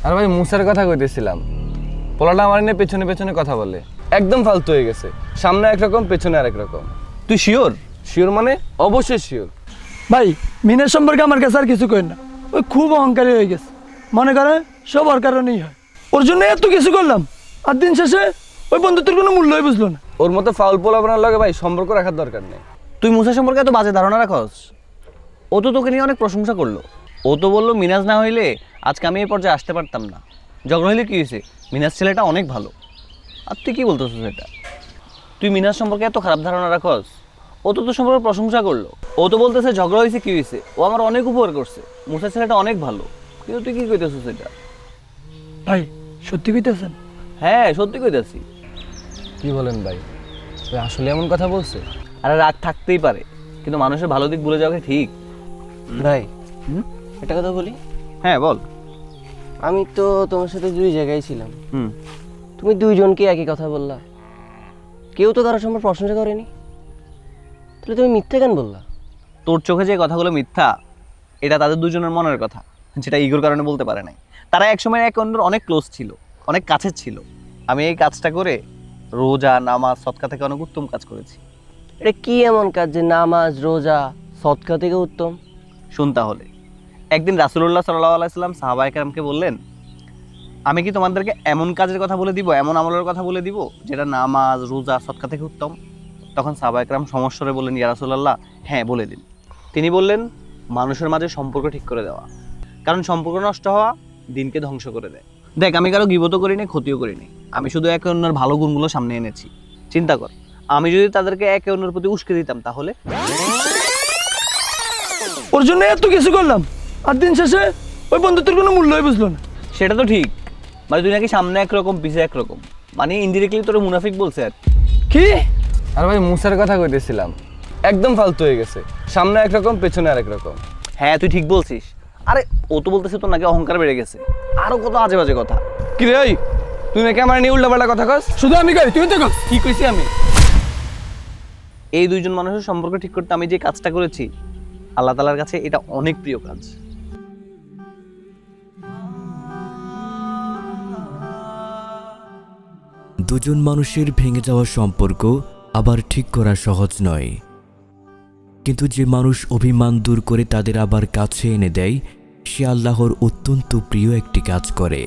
আর ভাই মুসার কথা কইতেছিলাম, পোলাটা আমার নিয়ে পেছনে পেছনে কথা বলে, একদম ফালতু হয়ে গেছে। সামনে একরকম, পেছনে আরেক রকম। তুই শিওর? শিওর মানে অবশ্যই শিওর। ভাই মিনের সম্পর্কে আমার কাছে আর কিছু করেন না, ওই খুব অহংকারী হয়ে গেছে, মনে করে সব ওর কারণেই হয়। ওর জন্য এত কিছু করলাম, আর দিন শেষে ওই বন্ধুত্বের কোনো মূল্যই বুঝলো না। ওর মতো ফাউল পোলা আপনার লগে ভাই সম্পর্ক রাখার দরকার নেই। তুই মুসা সম্পর্কে এত বাজে ধারণা রাখস? ও তো তোকে নিয়ে অনেক প্রশংসা করলো। ও তো বললো মিনাজ না হইলে আজকে আমি এই পর্যায়ে আসতে পারতাম না। ঝগড়া হইলে কী হয়েছে, মিনাজ ছেলেটা অনেক ভালো। আর তুই কী বলতেছিস এটা? তুই মিনাজ সম্পর্কে এত খারাপ ধারণা রাখস? ও তো তোর সম্পর্কে প্রশংসা করলো। ও তো বলতেছে ঝগড়া হয়েছে, কী হয়েছে, ও আমার অনেক উপকার করছে, মুসা ছেলেটা অনেক ভালো। কিন্তু তুই কী কইতেছিস এটা? ভাই সত্যি কইতেছেন? হ্যাঁ সত্যি কইতেছি। কি বলেন ভাই, ওই আসলে এমন কথা বলছে? আরে রাগ থাকতেই পারে, কিন্তু মানুষের ভালো দিক ভুলে যাওয়া ঠিক? ভাই একটা কথা বলি। হ্যাঁ বল। আমি তো তোমার সাথে দুই জায়গায় ছিলাম, হুম। তুমি দুইজনকে একই কথা বললা, কেউ তো কারোর সম্পর্কে প্রশংসা করেনি, তাহলে তুমি মিথ্যে কেন বললা? তোর চোখে যে কথাগুলো মিথ্যা, এটা তাদের দুজনের মনের কথা, যেটা ইগোর কারণে বলতে পারে নাই। তারা একসময় এক অন্যের অনেক ক্লোজ ছিল, অনেক কাছের ছিল। আমি এই কাজটা করে রোজা নামাজ সৎকা থেকে অনেক উত্তম কাজ করেছি। এটা কি এমন কাজ যে নামাজ রোজা সৎকা থেকে উত্তম? শুন তাহলে। একদিন রাসূলুল্লাহ সাল্লাল্লাহু আলাইহি সাল্লাম সাহাবায়ে কেরামকে বললেন, আমি কি তোমাদেরকে এমন কাজের কথা বলে দিব, এমন আমলের কথা বলে দিব যেটা নামাজ রোজা সৎকা থেকে উত্তম? তখন সাহাবায়ে কেরাম সমস্বরে বললেন, ইয়া রাসূলুল্লাহ, হ্যাঁ বলে দিন। তিনি বললেন, মানুষের মাঝে সম্পর্ক ঠিক করে দেওয়া, কারণ সম্পর্ক নষ্ট হওয়া দিনকে ধ্বংস করে দেয়। দেখ, আমি কারো গীবতও করিনি, ক্ষতিও করিনি, আমি শুধু একে অন্যের ভালো গুণগুলো সামনে এনেছি। চিন্তা কর, আমি যদি তাদেরকে একে অন্যের প্রতি উস্কে দিতাম তাহলে? ওর জন্য এত কিছু করলাম, আর দিন শেষে ওই বন্ধুত্বের কোনো মূল্যই বুঝলো না। সেটা তো ঠিক, মানে তুই নাকি সামনে একরকম পিছে একরকম, মানে ইনডিরেক্টলি তোর মুনাফিক বলছে আর কি? আর ভাই মুসার কথা কইতেছিলাম, একদম ফালতু হয়ে গেছে। সামনে একরকম, পেছনে আরেক রকম। হ্যাঁ তুই ঠিক বলছিস। আরে ও তো বলতেছে তোর নাকি অহংকার বেড়ে গেছে, আরো কত আজে বাজে কথা। কি রে ওই, তুই নাকি আমার নিয়ে উল্টাপাল্টা কথা কস? শুধু আমি কই, তুই তো কস। কি কইছি আমি? এই দুইজন মানুষের সম্পর্ক ঠিক করতে আমি যে কাজটা করেছি, আল্লাহ তাআলার কাছে এটা অনেক প্রিয় কাজ। দুজন মানুষের ভেঙে যাওয়া সম্পর্ক আবার ঠিক করা সহজ নয়, কিন্তু যে মানুষ অভিমান দূর করে তাদের আবার কাছে এনে দেয়, সে আল্লাহর অত্যন্ত প্রিয় একটি কাজ করে।